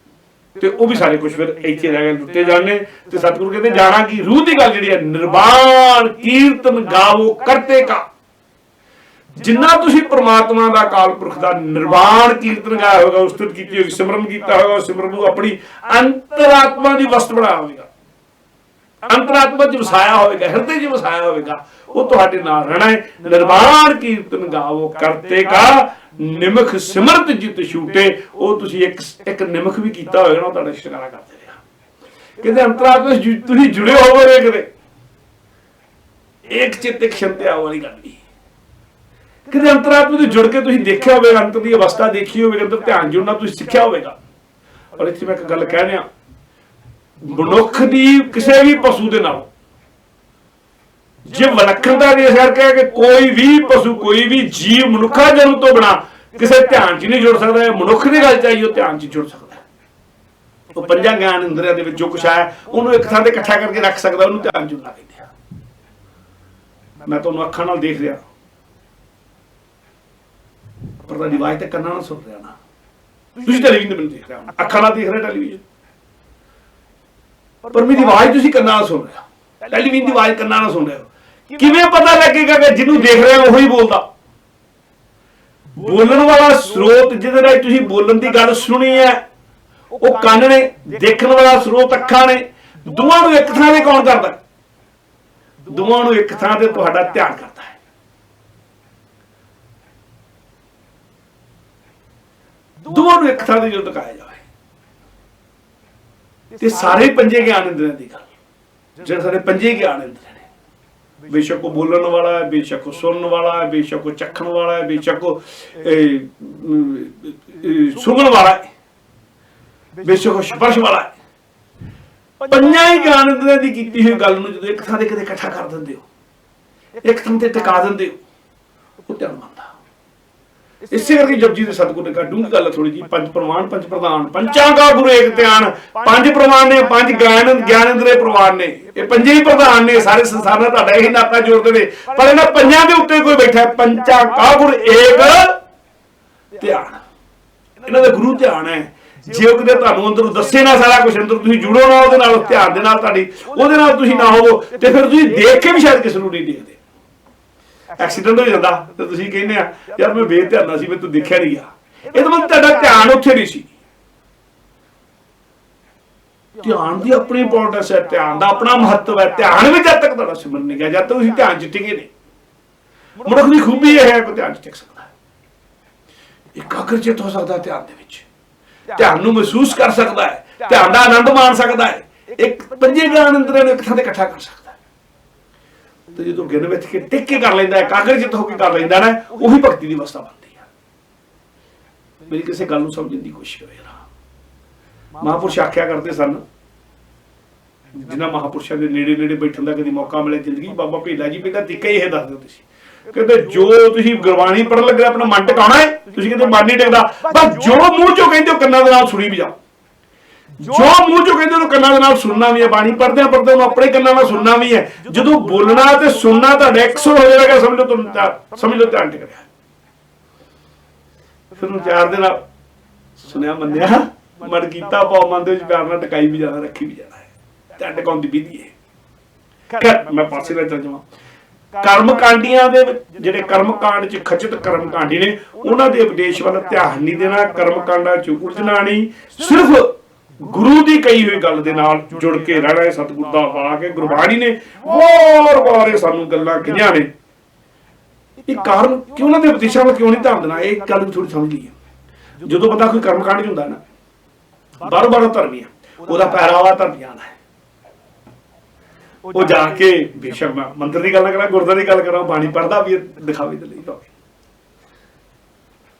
ਤੇ ਉਹ ਵੀ ਸਾਰੇ ਕੁਝ ਫਿਰ ਇੱਥੇ ਰਹਿ ਗਏ, ਲੁੱਟੇ ਜਾਣੇ। ਤੇ ਸਤਿਗੁਰੂ ਕਹਿੰਦੇ ਜਾਣਾ ਕੀ, ਰੂਹ ਦੀ ਗੱਲ ਜਿਹੜੀ ਹੈ, ਨਿਰਵਾਣ ਕੀਰਤਨ ਗਾਵੋ ਕਰਤੇ ਕਾ, ਜਿੰਨਾ ਤੁਸੀਂ ਪ੍ਰਮਾਤਮਾ ਦਾ, ਅਕਾਲ ਪੁਰਖ ਦਾ ਨਿਰਵਾਣ ਕੀਰਤਨ ਗਾਇਆ ਹੋਵੇਗਾ, ਉਸਤਤ ਕੀਤੀ ਹੋਵੇਗੀ, ਸਿਮਰਨ ਕੀਤਾ ਹੋਵੇਗਾ, ਸਿਮਰਨ ਨੂੰ ਆਪਣੀ ਅੰਤਰਾਤਮਾ ਦੀ ਵਸਤ ਬਣਾਇਆ ਹੋਵੇਗਾ, ਅੰਤਰਾਤਮਾ ਚ ਵਸਾਇਆ ਹੋਵੇਗਾ, ਹਿਰਦੇ ਚ ਵਸਾਇਆ ਹੋਵੇਗਾ, ਉਹ ਤੁਹਾਡੇ ਨਾਲ ਰਹਿਣਾ ਹੈ। ਨਿਰਵਾਣ ਕੀਰਤਨ ਗਾਵੋ ਕਰਤੇ ਕਾ, ਨਿਮਖ ਸਿਮਰਤ ਜਿਤ ਛੂਟੇ, ਉਹ ਤੁਸੀਂ ਇੱਕ ਨਿਮਖ ਵੀ ਕੀਤਾ ਹੋਵੇਗਾ ਨਾ, ਉਹ ਤੁਹਾਡਾ ਸ਼ਿਕਾਰਾ ਕਰਦੇ ਰਿਹਾ। ਕਹਿੰਦੇ ਅੰਤਰਾਤਮਾ ਤੁਸੀਂ ਜੁੜੇ ਹੋਵੋਗੇ, ਕਿਤੇ ਇੱਕ ਚਿੱਤ ਇੱਕ ਸ਼ੰਤਿਆ ਵਾਲੀ ਗੱਲ ਨਹੀਂ, ਕਿਤੇ ਅੰਤਰਾਤਮਾ ਤੋਂ ਜੁੜ ਕੇ ਤੁਸੀਂ ਦੇਖਿਆ ਹੋਵੇਗਾ, ਅੰਤਰ ਦੀ ਅਵਸਥਾ ਦੇਖੀ ਹੋਵੇਗੀ, ਅੰਦਰ ਧਿਆਨ ਜੁੜਨਾ ਤੁਸੀਂ ਸਿੱਖਿਆ ਹੋਵੇਗਾ। ਔਰ ਇੱਥੇ ਮੈਂ ਇੱਕ ਗੱਲ ਕਹਿ ਰਿਹਾ, ਮਨੁੱਖ ਦੀ ਕਿਸੇ ਵੀ ਪਸ਼ੂ ਦੇ ਨਾਲ ਜੇ ਵਿਲੱਖਣਤਾ ਦੀ ਅਸਰ ਕਹਿ ਕਿ ਕੋਈ ਵੀ ਪਸ਼ੂ, ਕੋਈ ਵੀ ਜੀਵ ਮਨੁੱਖਾ ਜਨਮ ਤੋਂ ਬਿਨਾਂ ਕਿਸੇ ਧਿਆਨ 'ਚ ਨਹੀਂ ਜੁੜ ਸਕਦਾ, ਮਨੁੱਖ ਦੀ ਗੱਲ ਚਾਹੀਏ ਉਹ ਧਿਆਨ 'ਚ ਜੁੜ ਸਕਦਾ। ਉਹ ਪੰਜਾਂ ਗਿਆਨ ਇੰਦਰੀਆਂ ਦੇ ਵਿੱਚ ਜੋ ਕੁਛ ਆਇਆ ਉਹਨੂੰ ਇੱਕ ਥਾਂ ਤੇ ਇਕੱਠਾ ਕਰਕੇ ਰੱਖ ਸਕਦਾ, ਉਹਨੂੰ ਧਿਆਨ ਜੁੜਨਾ ਕਹਿੰਦੇ ਆ। ਮੈਂ ਤੁਹਾਨੂੰ ਅੱਖਾਂ ਨਾਲ ਦੇਖ ਰਿਹਾ, ਪਰ ਤੁਹਾਡੀ ਆਵਾਜ਼ ਤੇ ਕੰਨਾਂ ਨਾਲ ਸੁਣ ਰਿਹਾ ਨਾ, ਤੁਸੀਂ ਟੈਲੀਵਿਜ਼ਨ ਤੇ ਦੇਖ ਰਹੇ ਹੋ, ਅੱਖਾਂ ਨਾਲ ਦੇਖ ਰਹੇ ਟੈਲੀਵਿਜ਼ਨ, ਪਰ ਮੇਰੀ ਆਵਾਜ਼ ਤੁਸੀਂ ਕੰਨਾਂ ਨਾਲ ਸੁਣ ਰਹੇ ਹੋ, ਟੈਲੀਵਿਜ਼ਨ ਦੀ ਆਵਾਜ਼ ਕੰਨਾਂ ਨਾਲ ਸੁਣ ਰਹੇ ਹੋ। ਕਿਵੇਂ ਪਤਾ ਲੱਗੇਗਾ ਕਿ ਜਿਹਨੂੰ ਦੇਖ ਰਹੇ ਹੋ ਉਹੀ ਬੋਲਦਾ? ਬੋਲਣ ਵਾਲਾ ਸਰੋਤ ਜਿਹਦੇ ਨਾਲ ਤੁਸੀਂ ਬੋਲਣ ਦੀ ਗੱਲ ਸੁਣੀ ਹੈ ਉਹ ਕੰਨ ਨੇ, ਦੇਖਣ ਵਾਲਾ ਸਰੋਤ ਅੱਖਾਂ ਨੇ, ਦੋਵਾਂ ਨੂੰ ਇੱਕ ਥਾਂ ਤੇ ਕੌਣ ਕਰਦਾ? ਦੋਵਾਂ ਨੂੰ ਇੱਕ ਥਾਂ ਤੇ ਤੁਹਾਡਾ ਧਿਆਨ ਕਰਦਾ ਹੈ। ਦੋਵਾਂ ਨੂੰ ਇੱਕ ਥਾਂ ਤੇ ਜਦੋਂ ਟਿਕਾਇਆ ਜਾਵੇ, ਤੇ ਸਾਰੇ ਪੰਜੇ ਗਿਆਨ ਇੰਦਰੀਆਂ ਦੀ ਗੱਲ, ਜਿਹੜੇ ਸਾਰੇ ਪੰਜੇ ਗਿਆਨ ਇੰਦਰੀਆਂ ਨੇ, ਬੇਸ਼ੱਕ ਉਹ ਬੋਲਣ ਵਾਲਾ ਹੈ, ਬੇਸ਼ੱਕ ਉਹ ਸੁਣਨ ਵਾਲਾ ਹੈ, ਬੇਸ਼ੱਕ ਉਹ ਚੱਖਣ ਵਾਲਾ ਹੈ, ਬੇਸ਼ੱਕ ਉਹ ਸੁਣਨ ਵਾਲਾ ਹੈ, ਬੇਸ਼ੱਕ ਉਹ ਸਪਰਸ਼ ਵਾਲਾ ਹੈ, ਪੰਜਾਂ ਹੀ ਗਿਆਨ ਇੰਦਰੀਆਂ ਦੀ ਕੀਤੀ ਹੋਈ ਗੱਲ ਨੂੰ ਜਦੋਂ ਇੱਕ ਥਾਂ ਤੇ ਕਿਤੇ ਇਕੱਠਾ ਕਰ ਦਿੰਦੇ ਹੋ, ਇੱਕ ਥਾਂ ਤੇ ਟਿਕਾ ਦਿੰਦੇ ਹੋ, ਉਹ ਧਿਆਨ ਮੰਨਦਾ। ਇਸੇ ਕਰਕੇ ਜਪਜੀ ਦੇ ਸਤਿਗੁਰ ਨੇ ਕਹਾ, ਡੂੰਘੀ ਗੱਲ ਥੋੜੀ ਜੀ, ਪੰਜ ਪ੍ਰਮਾਣ ਪੰਜ ਪ੍ਰਧਾਨ, ਪੰਚਾਂ ਕਾ ਗੁਰੂ ਏਕ ਧਿਆਨ, ਪੰਜ ਪ੍ਰਮਾਣ ਨੇ, ਪੰਜ ਗਿਆਨ ਇੰਦਰੀ ਪ੍ਰਵਾਨ ਨੇ, ਇਹ ਪੰਜੇ ਹੀ ਪ੍ਰਧਾਨ ਨੇ, ਸਾਰੇ ਸੰਸਾਰ ਨਾਲ ਤੁਹਾਡਾ ਇਹੀ ਨਾਤਾ ਜੋੜਦੇ ਨੇ, ਪਰ ਇਹਨਾਂ ਪੰਜਾਂ ਦੇ ਉੱਤੇ ਕੋਈ ਬੈਠਾ, ਪੰਚਾਂ ਕਾ ਗੁਰੂ ਏਕ ਧਿਆਨ, ਇਹਨਾਂ ਦਾ ਗੁਰੂ ਧਿਆਨ ਹੈ। ਜੇ ਉਹ ਕਿਤੇ ਤੁਹਾਨੂੰ ਅੰਦਰੋਂ ਦੱਸੇ ਨਾ ਸਾਰਾ ਕੁਝ, ਅੰਦਰ ਤੁਸੀਂ ਜੁੜੋ ਨਾ ਉਹਦੇ ਨਾਲ, ਧਿਆਨ ਦੇ ਨਾਲ, ਤੁਹਾਡੀ ਉਹਦੇ ਨਾਲ ਤੁਸੀਂ ਨਾ ਹੋਵੋ, ਤੇ ਫਿਰ ਤੁਸੀਂ ਦੇਖ ਕੇ ਵੀ ਸ਼ਾਇਦ ਕਿਸੇ ਨੂੰ ਨਹੀਂ ਦੇਖਦੇ। ਐਕਸੀਡੈਂਟ ਹੋ ਜਾਂਦਾ ਤੇ ਤੁਸੀਂ ਕਹਿੰਦੇ ਆ ਯਾਰ ਮੈਂ ਬੇਧਿਆਨਾ ਸੀ, ਮੈਨੂੰ ਦੇਖਿਆ ਨਹੀਂ ਗਿਆ, ਇਹਦਾ ਮਤਲਬ ਤੁਹਾਡਾ ਧਿਆਨ ਉੱਥੇ ਨਹੀਂ ਸੀ। ਧਿਆਨ ਦੀ ਆਪਣੀ ਇੰਪੋਰਟੈਂਸ ਹੈ, ਧਿਆਨ ਦਾ ਆਪਣਾ ਮਹੱਤਵ ਹੈ। ਧਿਆਨ ਵੀ ਜਦ ਤੱਕ ਤੁਹਾਡਾ ਸਿਮਰਨ ਨਹੀਂ ਗਿਆ, ਜਦ ਤੱਕ ਤੁਸੀਂ ਧਿਆਨ 'ਚ ਟਿਕੇ ਨਹੀਂ। ਮਨੁੱਖ ਦੀ ਖੂਬੀ ਇਹ ਹੈ ਕਿ ਧਿਆਨ 'ਚ ਟਿਕ ਸਕਦਾ ਹੈ, ਇਕਾਗਰਚਿਤ ਹੋ ਸਕਦਾ ਧਿਆਨ ਦੇ ਵਿੱਚ, ਧਿਆਨ ਨੂੰ ਮਹਿਸੂਸ ਕਰ ਸਕਦਾ ਹੈ, ਧਿਆਨ ਦਾ ਆਨੰਦ ਮਾਣ ਸਕਦਾ ਹੈ, ਇੱਕ ਪੰਜੇ ਗਿਆਨ ਇੰਦਰੀਆਂ ਨੂੰ ਇੱਕ ਥਾਂ ਤੇ ਇਕੱਠਾ ਕਰ ਸਕਦਾ ਹੈ। ਤੇ ਜਦੋਂ ਗਿਣ ਵਿੱਚ ਕੇ ਟਿਕ ਕੇ ਕਰ ਲੈਂਦਾ, ਇਕਾਗਰਚਿਤ ਹੋ ਕੇ ਕਰ ਲੈਂਦਾ ਨਾ, ਉਹੀ ਭਗਤੀ ਦੀ ਅਵਸਥਾ ਬਣਦੀ ਹੈ। ਮੇਰੀ ਕਿਸੇ ਗੱਲ ਨੂੰ ਸਮਝਣ ਦੀ ਕੋਸ਼ਿਸ਼ ਕਰੋ ਯਾਰ। ਮਹਾਂਪੁਰਸ਼ ਆਖਿਆ ਕਰਦੇ ਸਨ, ਜਿਨ੍ਹਾਂ ਮਹਾਂਪੁਰਸ਼ਾਂ ਦੇ ਨੇੜੇ ਨੇੜੇ ਬੈਠਣ ਦਾ ਕਦੀ ਮੌਕਾ ਮਿਲੇ ਜ਼ਿੰਦਗੀ, ਬਾਬਾ ਭੇਲਾ ਜੀ ਪਹਿਲਾਂ ਤਰੀਕਾ ਹੀ ਇਹ ਦੱਸ ਦਿਓ ਤੁਸੀਂ, ਕਹਿੰਦੇ ਜੋ ਤੁਸੀਂ ਗੁਰਬਾਣੀ ਪੜ੍ਹਨ ਲੱਗੇ ਆਪਣਾ ਮਨ ਟਿਕਾਉਣਾ ਹੈ, ਤੁਸੀਂ ਕਹਿੰਦੇ ਮਨ ਨਹੀਂ ਟਿਕਦਾ, ਬਸ ਜੋ ਮੂੰਹ ਚੋਂ ਕਹਿੰਦੇ ਹੋ ਕੰਨਾਂ ਦੇ ਨਾਲ ਸੁਣੀ ਵੀ ਜਾਓ, ਜੋ ਮੂੰਹ ਚੋਂ ਕਹਿੰਦੇ ਉਹਨੂੰ ਕੰਨਾਂ ਦੇ ਨਾਲ ਸੁਣਨਾ ਵੀ ਹੈ, ਬਾਣੀ ਪੜ੍ਹਦਿਆਂ ਪੜ੍ਹਦਿਆਂ ਉਹਨੂੰ ਆਪਣੇ ਕੰਨਾਂ ਨਾਲ ਸੁਣਨਾ ਵੀ ਹੈ। ਜਦੋਂ ਬੋਲਣਾ ਤੇ ਸੁਣਨਾ ਤੁਹਾਡਾ ਇਕਸੁਰ ਹੋ ਜਾਏਗਾ, ਸਮਝ ਲਓ ਤੁਹਾਨੂੰ, ਸਮਝ ਲਓ ਧਿਆਨ ਟਿਕ ਰਿਹਾ। ਫਿਰ ਉਹਨੂੰ ਪਿਆਰ ਦੇ ਨਾਲ ਸੁਣਿਆ, ਮੰਨਿਆ, ਮਨ ਕੀਤਾ ਪਾਓ, ਮਨ ਦੇ ਵਿੱਚ ਪਿਆਰ ਨਾਲ ਟਿਕਾਈ ਵੀ ਜਾਣਾ, ਰੱਖੀ ਵੀ ਜਾਣਾ ਹੈ, ਧਿਆਨ ਟਿਕਾਉਣ ਦੀ ਵਿਧੀ ਹੈ। ਖੈਰ ਮੈਂ ਪਾਸੇ ਨਾਲ ਚੱਲ ਜਾਵਾਂ। ਕਰਮ ਕਾਂਡੀਆਂ ਦੇ ਜਿਹੜੇ ਕਰਮ ਕਾਂਡ 'ਚ ਖਚਿਤ ਕਰਮ ਕਾਂਡੀ ਨੇ, ਉਹਨਾਂ ਦੇ ਉਪਦੇਸ਼ ਵੱਲ ਧਿਆਨ ਨਹੀਂ ਦੇਣਾ, ਕਰਮ ਕਾਂਡਾਂ 'ਚ ਉਲਝਣਾ ਨਹੀਂ, ਸਿਰਫ ਗੁਰੂ ਦੀ ਕਹੀ ਹੋਈ ਗੱਲ ਦੇ ਨਾਲ ਜੁੜ ਕੇ ਰਹਿਣਾ ਹੈ। ਸਤਿਗੁਰ ਦਾ ਵਾਕ ਹੈ, ਗੁਰਬਾਣੀ ਨੇ ਵਾਰ-ਵਾਰ ਸਾਨੂੰ ਗੱਲਾਂ ਕਹੀਆਂ ਨੇ। ਇਹ ਕਾਰਨ ਕਿ ਉਹਨਾਂ ਦੇ ਉਪਦੇਸ਼ਾਂ ਵੱਲ ਕਿਉਂ ਨਹੀਂ ਧਿਆਨ ਦੇਣਾ, ਇਹ ਗੱਲ ਵੀ ਥੋੜੀ ਸਮਝ ਲਈਏ। ਜਦੋਂ ਬੰਦਾ ਕੋਈ ਕਰਮਕਾਂਡ ਚ ਹੁੰਦਾ ਨਾ, ਬਾਹਰੋਂ ਬਾਹਰੋਂ ਧਰਮੀ ਆ, ਉਹਦਾ ਪਹਿਰਾਵਾ ਧਰਮੀਆਂ ਦਾ ਹੈ। ਉਹ ਜਾ ਕੇ ਬੇਸ਼ੱਕ ਮੈਂ ਮੰਦਰ ਦੀ ਗੱਲ ਨਾ ਕਰਾਂ, ਗੁਰਦੁਆਰੇ ਦੀ ਗੱਲ ਕਰਾਂ, ਬਾਣੀ ਪੜ੍ਹਦਾ ਵੀ ਦਿਖਾਵੇ ਦੇ ਲਈ ਭਾਵੇਂ,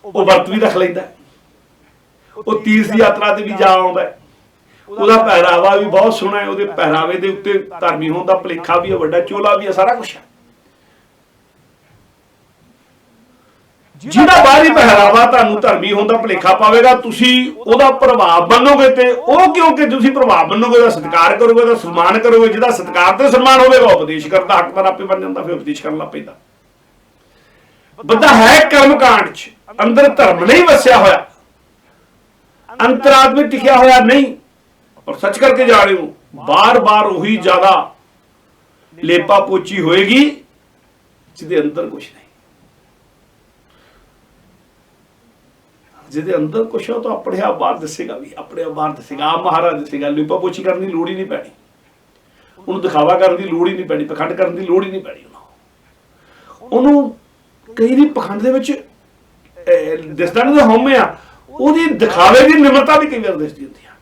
ਉਹ ਵਰਤ ਵੀ ਰੱਖ ਲੈਂਦਾ, ਉਹ ਤੀਰਥ ਯਾਤਰਾ ਤੇ ਵੀ ਜਾ ਆਉਂਦਾ, ਉਹਦਾ ਪਹਿਰਾਵਾ ਵੀ ਬਹੁਤ ਸੋਹਣਾ ਹੈ, ਉਹਦੇ ਪਹਿਰਾਵੇ ਦੇ ਉੱਤੇ ਧਰਮੀ ਹੋਣ ਦਾ ਭੁਲੇਖਾ ਵੀ ਹੈ, ਵੱਡਾ ਚੋਲਾ ਵੀ ਹੈ, ਸਾਰਾ ਕੁਛ ਹੈ। ਜਿਹਦਾ ਬਾਹਰੀ ਪਹਿਰਾਵਾ ਤੁਹਾਨੂੰ ਧਰਮੀ ਹੋਣ ਦਾ ਭੁਲੇਖਾ ਪਾਵੇਗਾ, ਤੁਸੀਂ ਉਹਦਾ ਪ੍ਰਭਾਵ ਮੰਨੋਗੇ, ਤੇ ਉਹ ਕਿਉਂਕਿ ਤੁਸੀਂ ਪ੍ਰਭਾਵ ਮੰਨੋਗੇ, ਉਹਦਾ ਸਤਿਕਾਰ ਕਰੋਗੇ, ਉਹਦਾ ਸਨਮਾਨ ਕਰੋਗੇ। ਜਿਹਦਾ ਸਤਿਕਾਰ ਤੇ ਸਨਮਾਨ ਹੋਵੇਗਾ, ਉਪਦੇਸ਼ ਕਰਦਾ ਹੱਕਦਾਰ ਆਪੇ ਬਣ ਜਾਂਦਾ, ਫਿਰ ਉਪਦੇਸ਼ ਕਰਨ ਲੱਗ ਪੈਂਦਾ। ਬੰਦਾ ਹੈ ਕਰਮਕਾਂਡ ਚ, ਅੰਦਰ ਧਰਮ ਨਹੀਂ ਵਸਿਆ ਹੋਇਆ, ਅੰਤਰਾਤਮਿਕ ਟਿਕਿਆ ਹੋਇਆ ਨਹੀਂ, ਔਰ ਸੱਚ ਕਰਕੇ ਜਾ ਰਹੇ ਹੋ, ਬਾਰ ਬਾਰ ਉਹੀ ਜ਼ਿਆਦਾ ਲੇਪਾ ਪੋਚੀ ਹੋਏਗੀ ਜਿਹਦੇ ਅੰਦਰ ਕੁਛ ਨਹੀਂ। ਜਿਹਦੇ ਅੰਦਰ ਕੁਛ ਹੈ ਤਾਂ ਆਪਣੇ ਆਪ ਬਾਹਰ ਦੱਸੇਗਾ, ਵੀ ਆਪਣੇ ਆਪ ਬਾਹਰ ਦੱਸੇਗਾ, ਆਪ ਮਹਾਰਾਜ ਦੱਸੇਗਾ। ਲੇਪਾ ਪੋਚੀ ਕਰਨ ਦੀ ਲੋੜ ਹੀ ਨਹੀਂ ਪੈਣੀ, ਉਹਨੂੰ ਦਿਖਾਵਾ ਕਰਨ ਦੀ ਲੋੜ ਹੀ ਨਹੀਂ ਪੈਣੀ, ਪਖੰਡ ਕਰਨ ਦੀ ਲੋੜ ਹੀ ਨਹੀਂ ਪੈਣੀ। ਉਹਨੂੰ ਕਈ ਦੀ ਪਖੰਡ ਦੇ ਵਿੱਚ ਦਿਸਦਾ ਨਹੀਂ ਤਾਂ ਹਉਮੈ ਆ, ਉਹਦੀ ਦਿਖਾਵੇ ਦੀ ਨਿਮਰਤਾ ਵੀ ਕਈ ਵਾਰ ਦਿਸਦੀ ਹੁੰਦੀ ਆ।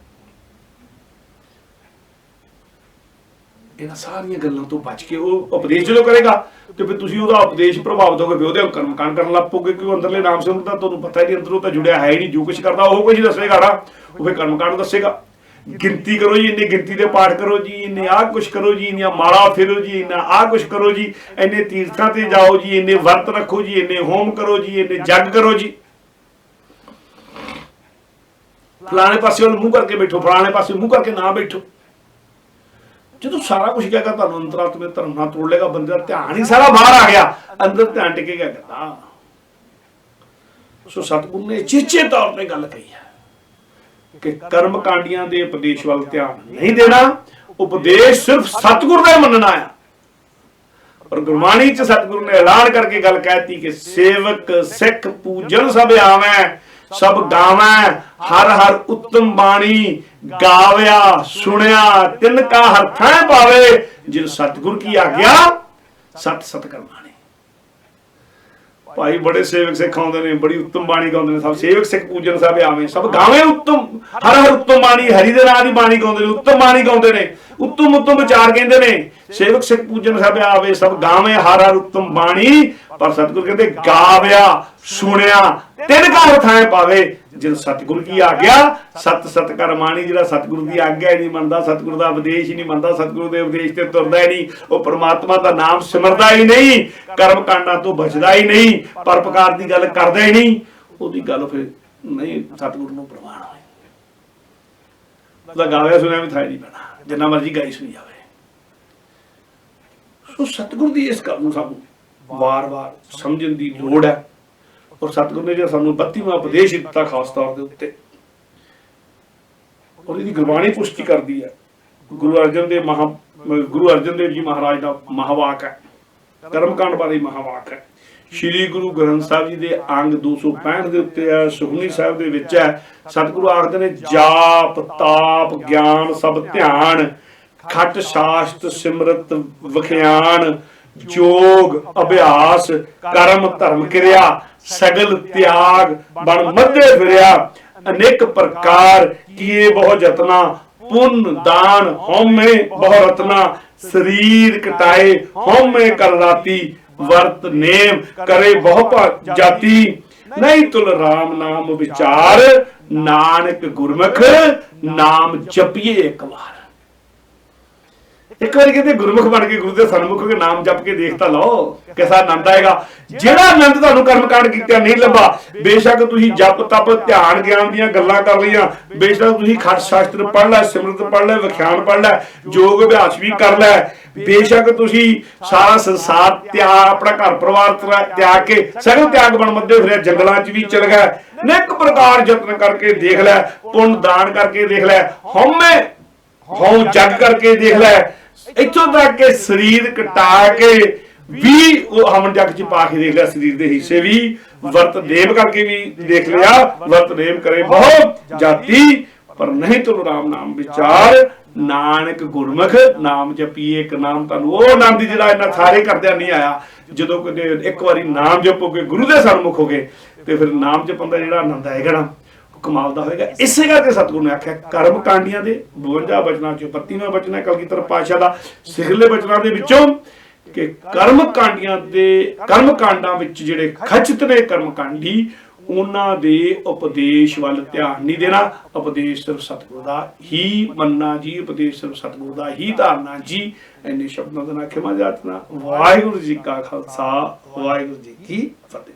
ਇਹਨਾਂ ਸਾਰੀਆਂ ਗੱਲਾਂ ਤੋਂ ਬਚ ਕੇ ਉਹ ਉਪਦੇਸ਼ ਜਦੋਂ ਕਰੇਗਾ, ਤੇ ਫਿਰ ਤੁਸੀਂ ਉਹਦਾ ਉਪਦੇਸ਼ ਪ੍ਰਭਾਵਿਤ ਹੋ ਕੇ ਫਿਰ ਉਹਦੇ ਕਰਮਕਾਂਡ ਕਰਨ ਲੱਗ ਪਓਗੇ, ਕਿਉਂਕਿ ਅੰਦਰਲੇ ਨਾਮ ਸਿਮਰਨ ਦਾ ਤੁਹਾਨੂੰ ਪਤਾ ਹੀ ਨਹੀਂ, ਅੰਦਰੋਂ ਤਾਂ ਜੁੜਿਆ ਹੈ ਹੀ ਨਹੀਂ। ਜੋ ਕੁਝ ਕਰਦਾ ਉਹ ਕੁਝ ਦੱਸੇਗਾ ਨਾ, ਉਹ ਫਿਰ ਕਰਮਕਾਂਡ ਦੱਸੇਗਾ। ਗਿਣਤੀ ਕਰੋ ਜੀ, ਇੰਨੇ ਗਿਣਤੀ ਦੇ ਪਾਠ ਕਰੋ ਜੀ, ਇੰਨੇ ਆਹ ਕੁਛ ਕਰੋ ਜੀ, ਇੰਨੀਆਂ ਮਾਲਾ ਫੇਰੋ ਜੀ, ਇੰਨਾ ਆਹ ਕੁਛ ਕਰੋ ਜੀ, ਇੰਨੇ ਤੀਰਥਾਂ ਤੇ ਜਾਓ ਜੀ, ਇੰਨੇ ਵਰਤ ਰੱਖੋ ਜੀ, ਇੰਨੇ ਹੋਮ ਕਰੋ ਜੀ, ਇੰਨੇ ਜਗ ਕਰੋ ਜੀ, ਫਲਾਣੇ ਪਾਸੇ ਵੱਲ ਮੂੰਹ ਕਰਕੇ ਬੈਠੋ, ਫਲਾਣੇ ਪਾਸੇ ਮੂੰਹ ਕਰਕੇ ਨਾ ਬੈਠੋ। ਜਦੋਂ ਸਾਰਾ ਕੁਝ ਕਹੇਗਾ, ਤੁਹਾਨੂੰ ਅੰਤਰਾਤਮਿਕ ਧਰਮ ਨਾਲ ਤੋੜ ਲੇਗਾ, ਬੰਦੇ ਦਾ ਧਿਆਨ ਹੀ ਸਾਰਾ ਬਾਹਰ ਆ ਗਿਆ, ਅੰਦਰ ਧਿਆਨ ਟਿਕੇਗਾ ਕਹਿੰਦਾ। ਸੋ ਸਤਿਗੁਰੂ ਨੇ ਚੇਚੇ ਤੌਰ ਤੇ ਗੱਲ ਕਹੀ ਹੈ ਕਿ ਕਰਮ ਕਾਂਡੀਆਂ ਦੇ ਉਪਦੇਸ਼ ਵੱਲ ਧਿਆਨ ਨਹੀਂ ਦੇਣਾ, ਉਪਦੇਸ਼ ਸਿਰਫ ਸਤਿਗੁਰ ਦਾ ਮੰਨਣਾ ਆ। ਪਰ ਗੁਰਬਾਣੀ ਚ ਸਤਿਗੁਰੂ ਨੇ ਐਲਾਨ ਕਰਕੇ ਗੱਲ ਕਹਿਤੀ ਕਿ ਸੇਵਕ ਸਿੱਖ ਪੂਜਨ ਸਭ ਆਵੈ, ਸਭ ਗਾਵੈ, ਹਰ ਹਰ ਉੱਤਮ ਬਾਣੀ ਗਾਵਿਆ ਸੁਣਿਆ, ਤਿੰਨ ਕਾ ਹਰ ਥਾਂ ਪਾਵੇ, ਜਿਨ ਸਤਿਗੁਰ ਕੀ ਆਗਿਆ ਸਤ ਸਤ ਕਰਮਾਣੀ। ਭਾਈ ਬੜੇ ਸੇਵਕ ਸਿੱਖ ਆਉਂਦੇ ਨੇ, ਬੜੀ ਉੱਤਮ ਬਾਣੀ ਗਾਉਂਦੇ ਨੇ, ਸਭ ਸੇਵਕ ਸਿੱਖ ਪੂਜਨ ਸਭ ਆਵੇਂ, ਸਭ ਗਾਵੇਂ ਉੱਤਮ, ਹਰ ਹਰ ਉੱਤਮ ਬਾਣੀ, ਹਰੀ ਦੇ ਨਾਂ ਦੀ ਬਾਣੀ ਗਾਉਂਦੇ ਨੇ, ਉੱਤਮ ਬਾਣੀ ਗਾਉਂਦੇ ਨੇ, ਉੱਤਮ ਉੱਤਮ ਵਿਚਾਰ ਕਹਿੰਦੇ ਨੇ। ਸੇਵਕ ਸਿੱਖ ਪੂਜਨ ਸਭ ਆਵੇ, ਸਭ ਗਾਵੇਂ ਹਰ ਹਰ ਉੱਤਮ ਬਾਣੀ, ਪਰ ਸਤਿਗੁਰ ਕਹਿੰਦੇ ਗਾਵਿਆ ਸੁਣਿਆ, ਤਿੰਨ ਕਾ ਥਾਂ ਪਾਵੇ, ਜਿਨ ਸਤਿਗੁਰ ਕੀ ਆਗਿਆ ਸਤ ਸਤ ਕਰਮਾਣੀ। ਜਿਹੜਾ ਸਤਿਗੁਰੂ ਦੀ ਆਗਿਆ ਹੀ ਨਹੀਂ ਮੰਨਦਾ, ਸਤਿਗੁਰੂ ਦਾ ਉਪਦੇਸ਼ ਹੀ ਨਹੀਂ ਮੰਨਦਾ, ਸਤਿਗੁਰੂ ਦੇ ਉਪਦੇਸ਼ ਤੇ ਤੁਰਦਾ ਹੀ ਨਹੀਂ, ਉਹ ਪਰਮਾਤਮਾ ਦਾ ਨਾਮ ਸਿਮਰਦਾ ਹੀ ਨਹੀਂ, ਕਰਮ ਕਾਂਡਾਂ ਤੋਂ ਬਚਦਾ ਹੀ ਨਹੀਂ, ਪਰਪਕਾਰ ਦੀ ਗੱਲ ਕਰਦਾ ਹੀ ਨਹੀਂ, ਉਹਦੀ ਗੱਲ ਫਿਰ ਨਹੀਂ ਸਤਿਗੁਰੂ ਨੂੰ ਪ੍ਰਵਾਨ ਹੋਏ। ਉਹਦਾ ਗਾਵਿਆ ਸੁਣਿਆ ਵੀ ਥਾਂ ਨਹੀਂ ਪੈਣਾ, ਜਿੰਨਾ ਮਰਜ਼ੀ ਗਾਈ ਸੁਣੀ ਜਾਵੇ। ਸੋ ਸਤਿਗੁਰੂ ਦੀ ਇਸ ਗੱਲ ਨੂੰ ਸਾਨੂੰ ਵਾਰ-ਵਾਰ ਸਮਝਣ ਦੀ ਲੋੜ ਹੈ। ਔਰ ਸਤਿਗੁਰੂ ਨੇ ਜਿਹੜਾ ਸਾਨੂੰ 32ਵਾਂ ਉਪਦੇਸ਼ ਦਿੱਤਾ ਖਾਸ ਤੌਰ ਦੇ ਉੱਤੇ, ਔਰ ਇਹਦੀ ਗੁਰਬਾਣੀ ਪੁਸ਼ਟੀ ਕਰਦੀ ਹੈ। ਗੁਰੂ ਅਰਜਨ ਦੇਵ ਜੀ ਮਹਾਰਾਜ ਦਾ ਮਹਾਵਾਕ ਹੈ, ਕਰਮਕਾਂਡ ਬਾਰੇ ਮਹਾਵਾਕ ਹੈ। ਸ਼੍ਰੀ ਗੁਰੂ ਗ੍ਰੰਥ ਸਾਹਿਬ ਜੀ ਦੇ ਅੰਗ 265 ਦੇ ਉੱਤੇ ਹੈ, ਸੁਖਮਨੀ ਸਾਹਿਬ ਦੇ ਵਿੱਚ ਹੈ। ਸਤਿਗੁਰੂ ਆਖਦੇ ਨੇ ਜਾਪ ਤਾਪ ਗਿਆਨ ਸਭ ਧਿਆਨ, ਖਟ ਸ਼ਾਸਤ ਸਿਮਰਤ ਵਿਖਿਆਨ, ਜੋਗ ਅਭਿਆਸ ਕਰਮ ਧਰਮ ਕਿਰਿਆ, ਸਗਲ ਤਿਆਗ ਬਣ ਮੱਧੇ ਫਿਰਿਆ, ਅਨੇਕ ਪ੍ਰਕਾਰ ਕੀਏ ਬਹੁ ਜਤਨਾ, ਪੁੰਨ ਦਾਨ ਹਉਮੈ ਬਹੁ ਰਤਨਾ, ਸਰੀਰ ਕਟਾਏ ਹਉਮੈ ਕਰ ਰਾਤੀ, ਵਰਤ ਨੇਮ ਕਰੇ ਬਹੁ ਜਾਤੀ, ਨਹੀਂ ਤੁਲ ਰਾਮ ਨਾਮ ਵਿਚਾਰ, ਨਾਨਕ ਗੁਰਮੁਖ ਨਾਮ ਜਪੀਏ ਇੱਕ ਵਾਰ। ਇੱਕ ਵਾਰੀ ਕਹਿੰਦੇ ਗੁਰਮੁਖ ਬਣ ਕੇ ਗੁਰੂ ਦੇ ਸਨਮੁਖ ਕੇ ਨਾਮ ਜਪ ਕੇ ਦੇਖ ਤਾਂ ਲਓ, ਕਿਸਾ ਆਨੰਦ ਆਏਗਾ। ਜਿਹੜਾ ਆਨੰਦ ਤੁਹਾਨੂੰ ਕਰਮਕਾਂਡ ਕੀਤਾ ਨਹੀਂ ਲੱਭਾ, ਬੇਸ਼ੱਕ ਤੁਸੀਂ ਜਪ ਤਪ ਧਿਆਨ ਗਿਆਨ ਦੀਆਂ ਗੱਲਾਂ ਕਰ ਲਈਆਂ, ਬੇਸ਼ੱਕ ਤੁਸੀਂ ਖਟ ਸ਼ਾਸਤਰ ਪੜ੍ਹ ਲੈ, ਸਿਮਰਤ ਪੜ੍ਹ ਲੈ, ਵਿਖਿਆਨ ਪੜ੍ਹ ਲੈ, ਯੋਗ ਅਭਿਆਸ ਵੀ ਕਰ ਲੈ, ਬੇਸ਼ੱਕ ਤੁਸੀਂ ਸਾਰਾ ਸੰਸਾਰ ਤਿਆਗ, ਆਪਣਾ ਘਰ ਪਰਿਵਾਰ ਤਿਆਗ ਕੇ ਸਗਲ ਤਿਆਗ ਬਣ ਮੱਧੇ ਫਿਰਿਆ, ਜੰਗਲਾਂ 'ਚ ਵੀ ਚਲ ਗਿਆ, ਅਨੇਕ ਪ੍ਰਕਾਰ ਯਤਨ ਕਰਕੇ ਦੇਖ ਲੈ, ਪੁੰਨ ਦਾਨ ਕਰਕੇ ਦੇਖ ਲੈ, ਹਉਮੈ ਹਉ ਜਗ ਕਰਕੇ ਦੇਖ ਲੈ, ਇੱਥੋਂ ਤੱਕ ਕਿ ਸਰੀਰ ਕਟਾ ਕੇ ਵੀ ਉਹ ਹਮਨ ਜਗ 'ਚ ਪਾ ਕੇ ਦੇਖ ਲਿਆ, ਸਰੀਰ ਦੇ ਹਿੱਸੇ ਵੀ, ਵਰਤ ਨੇਮ ਕਰਕੇ ਵੀ ਦੇਖ ਲਿਆ, ਵਰਤ ਨੇਮ ਕਰੇ ਬਹੁ ਜਾਤੀ, ਪਰ ਨਹੀਂ ਤੁਲ ਰਾਮ ਨਾਮ ਵਿਚਾਰ, ਨਾਨਕ ਗੁਰਮੁਖ ਨਾਮ ਜਪੀਏ, ਇੱਕ ਨਾਮ ਤੁਹਾਨੂੰ ਉਹ ਆਨੰਦ ਜਿਹੜਾ ਇਹਨਾਂ ਸਾਰੇ ਕਰਦਿਆਂ ਨਹੀਂ ਆਇਆ। ਜਦੋਂ ਕਦੇ ਇੱਕ ਵਾਰੀ ਨਾਮ ਜਪੋਗੇ, ਗੁਰੂ ਦੇ ਸਨਮੁਖ ਹੋਗੇ, ਤੇ ਫਿਰ ਨਾਮ ਜਪਣ ਦਾ ਜਿਹੜਾ ਆਨੰਦ ਆਏਗਾ ਨਾ, ਉਹ ਕਮਾਲ ਦਾ ਹੋਏਗਾ। ਇਸੇ ਕਰਕੇ ਸਤਿਗੁਰੂ ਨੇ ਆਖਿਆ ਕਰਮ ਕਾਂਡੀਆਂ ਦੇ 52 ਬਚਨਾਂ ਚੋਂ 32ਵਾਂ ਬਚਨ ਹੈ ਕਲਗੀਧਰ ਪਾਤਸ਼ਾਹ ਦਾ ਸਿਖਰਲੇ ਬਚਨਾਂ ਦੇ ਵਿੱਚੋਂ, ਕਿ ਕਰਮ ਕਾਂਡਾਂ ਵਿੱਚ ਜਿਹੜੇ ਖਚਿਤ ਨੇ ਕਰਮ ਕਾਂਡੀ, ਉਹਨਾਂ ਦੇ ਉਪਦੇਸ਼ ਵੱਲ ਧਿਆਨ ਨਹੀਂ ਦੇਣਾ। ਉਪਦੇਸ਼ ਸਿਰਫ ਸਤਿਗੁਰੂ ਦਾ ਹੀ ਮੰਨਣਾ ਜੀ, ਉਪਦੇਸ਼ ਸਿਰਫ ਸਤਿਗੁਰੂ ਦਾ ਹੀ ਧਾਰਨਾ ਜੀ। ਇੰਨੇ ਸ਼ਬਦਾਂ ਦਾ ਖਿਮਾ ਜਾਚਨਾ। ਵਾਹਿਗੁਰੂ ਜੀ ਕਾ ਖਾਲਸਾ, ਵਾਹਿਗੁਰੂ ਜੀ ਕੀ ਫਤਿਹ।